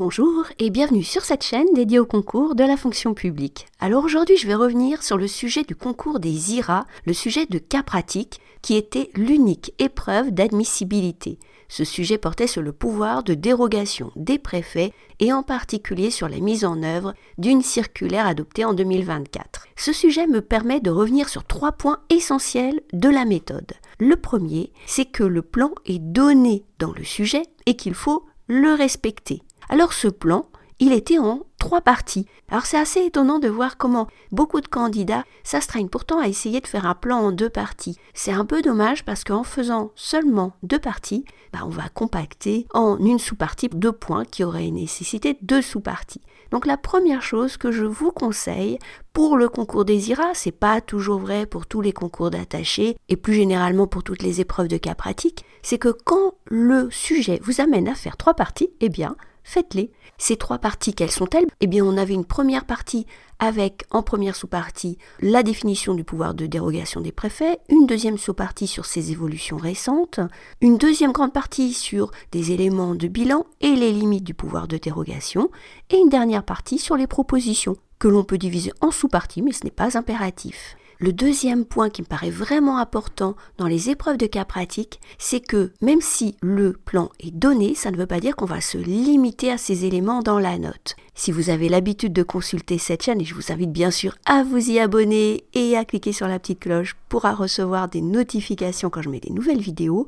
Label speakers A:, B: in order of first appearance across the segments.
A: Bonjour et bienvenue sur cette chaîne dédiée au concours de la fonction publique. Alors aujourd'hui je vais revenir sur le sujet du concours des IRA, le sujet de cas pratique qui était l'unique épreuve d'admissibilité. Ce sujet portait sur le pouvoir de dérogation des préfets et en particulier sur la mise en œuvre d'une circulaire adoptée en 2024. Ce sujet me permet de revenir sur 3 points essentiels de la méthode. Le premier, c'est que le plan est donné dans le sujet et qu'il faut le respecter. Alors ce plan, il était en 3 parties. Alors c'est assez étonnant de voir comment beaucoup de candidats s'astreignent pourtant à essayer de faire un plan en 2 parties. C'est un peu dommage parce qu'en faisant seulement 2 parties, on va compacter en une sous-partie 2 points qui auraient nécessité 2 sous-parties. Donc la première chose que je vous conseille pour le concours des IRA, c'est pas toujours vrai pour tous les concours d'attachés et plus généralement pour toutes les épreuves de cas pratiques, c'est que quand le sujet vous amène à faire 3 parties, faites-les. Ces 3 parties, quelles sont-elles ? On avait une première partie avec, en première sous-partie, la définition du pouvoir de dérogation des préfets, une deuxième sous-partie sur ces évolutions récentes, une deuxième grande partie sur des éléments de bilan et les limites du pouvoir de dérogation, et une dernière partie sur les propositions, que l'on peut diviser en sous-parties, mais ce n'est pas impératif. Le deuxième point qui me paraît vraiment important dans les épreuves de cas pratiques, c'est que même si le plan est donné, ça ne veut pas dire qu'on va se limiter à ces éléments dans la note. Si vous avez l'habitude de consulter cette chaîne, et je vous invite bien sûr à vous y abonner et à cliquer sur la petite cloche pour recevoir des notifications quand je mets des nouvelles vidéos,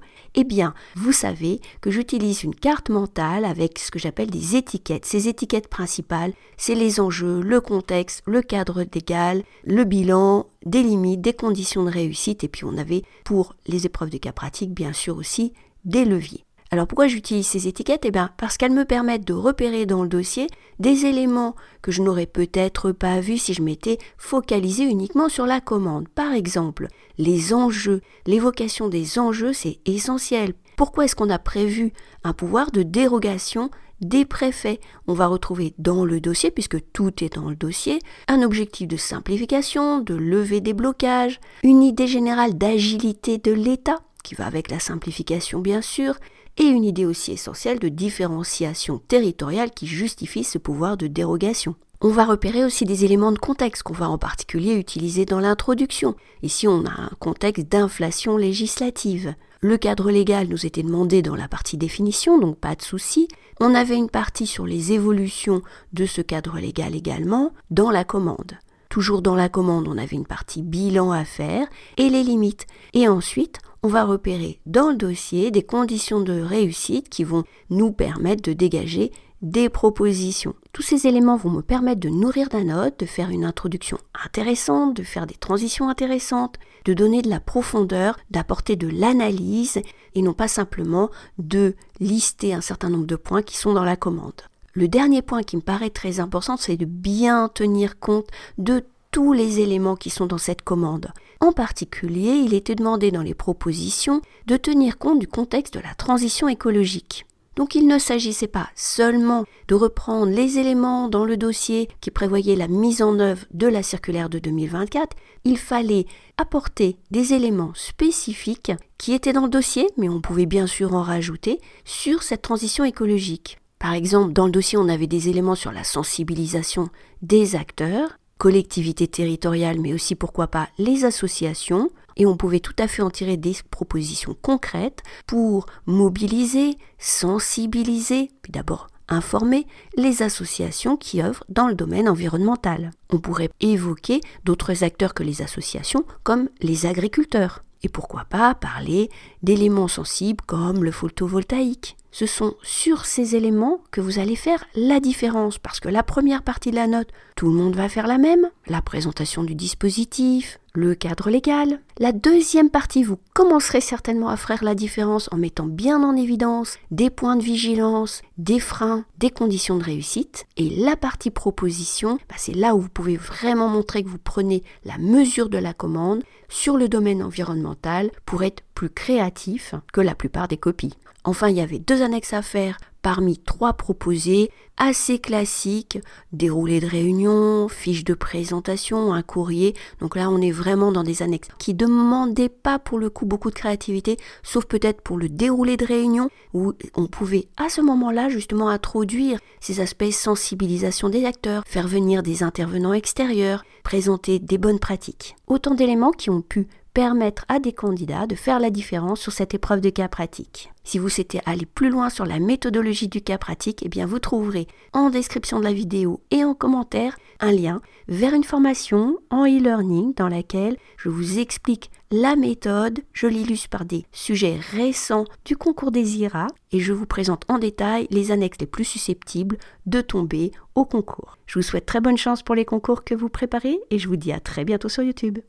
A: vous savez que j'utilise une carte mentale avec ce que j'appelle des étiquettes. Ces étiquettes principales, c'est les enjeux, le contexte, le cadre légal, le bilan, des limites, des conditions de réussite, et puis on avait pour les épreuves de cas pratiques bien sûr aussi des leviers. Alors pourquoi j'utilise ces étiquettes ? Parce qu'elles me permettent de repérer dans le dossier des éléments que je n'aurais peut-être pas vus si je m'étais focalisé uniquement sur la commande. Par exemple, les enjeux, l'évocation des enjeux, c'est essentiel. Pourquoi est-ce qu'on a prévu un pouvoir de dérogation des préfets? On va retrouver dans le dossier, puisque tout est dans le dossier, un objectif de simplification, de lever des blocages, une idée générale d'agilité de l'État, qui va avec la simplification bien sûr, et une idée aussi essentielle de différenciation territoriale qui justifie ce pouvoir de dérogation. On va repérer aussi des éléments de contexte qu'on va en particulier utiliser dans l'introduction. Ici, on a un contexte d'inflation législative. Le cadre légal nous était demandé dans la partie définition, donc pas de souci. On avait une partie sur les évolutions de ce cadre légal également dans la commande. Toujours dans la commande, on avait une partie bilan à faire et les limites. Et ensuite, on va repérer dans le dossier des conditions de réussite qui vont nous permettre de dégager des propositions. Tous ces éléments vont me permettre de nourrir la note, de faire une introduction intéressante, de faire des transitions intéressantes, de donner de la profondeur, d'apporter de l'analyse et non pas simplement de lister un certain nombre de points qui sont dans la commande. Le dernier point qui me paraît très important, c'est de bien tenir compte de tous les éléments qui sont dans cette commande. En particulier, il était demandé dans les propositions de tenir compte du contexte de la transition écologique. Donc il ne s'agissait pas seulement de reprendre les éléments dans le dossier qui prévoyaient la mise en œuvre de la circulaire de 2024, il fallait apporter des éléments spécifiques qui étaient dans le dossier, mais on pouvait bien sûr en rajouter, sur cette transition écologique. Par exemple, dans le dossier, on avait des éléments sur la sensibilisation des acteurs, collectivités territoriales, mais aussi pourquoi pas les associations, et on pouvait tout à fait en tirer des propositions concrètes pour mobiliser, sensibiliser, puis d'abord informer les associations qui œuvrent dans le domaine environnemental. On pourrait évoquer d'autres acteurs que les associations, comme les agriculteurs, et pourquoi pas parler d'éléments sensibles comme le photovoltaïque. Ce sont sur ces éléments que vous allez faire la différence, parce que la première partie de la note, tout le monde va faire la même, la présentation du dispositif, le cadre légal. La deuxième partie, vous commencerez certainement à faire la différence en mettant bien en évidence des points de vigilance, des freins, des conditions de réussite. Et la partie proposition, c'est là où vous pouvez vraiment montrer que vous prenez la mesure de la commande sur le domaine environnemental pour être plus créatif que la plupart des copies. Enfin, il y avait 2 annexes à faire parmi 3 proposées, assez classiques, déroulé de réunion, fiche de présentation, un courrier. Donc là, on est vraiment dans des annexes qui ne demandaient pas pour le coup beaucoup de créativité, sauf peut-être pour le déroulé de réunion, où on pouvait à ce moment-là justement introduire ces aspects sensibilisation des acteurs, faire venir des intervenants extérieurs, présenter des bonnes pratiques. Autant d'éléments qui ont pu permettre à des candidats de faire la différence sur cette épreuve de cas pratique. Si vous souhaitez aller plus loin sur la méthodologie du cas pratique, eh bien vous trouverez en description de la vidéo et en commentaire un lien vers une formation en e-learning dans laquelle je vous explique la méthode, je l'illustre par des sujets récents du concours des IRA et je vous présente en détail les annexes les plus susceptibles de tomber au concours. Je vous souhaite très bonne chance pour les concours que vous préparez et je vous dis à très bientôt sur YouTube.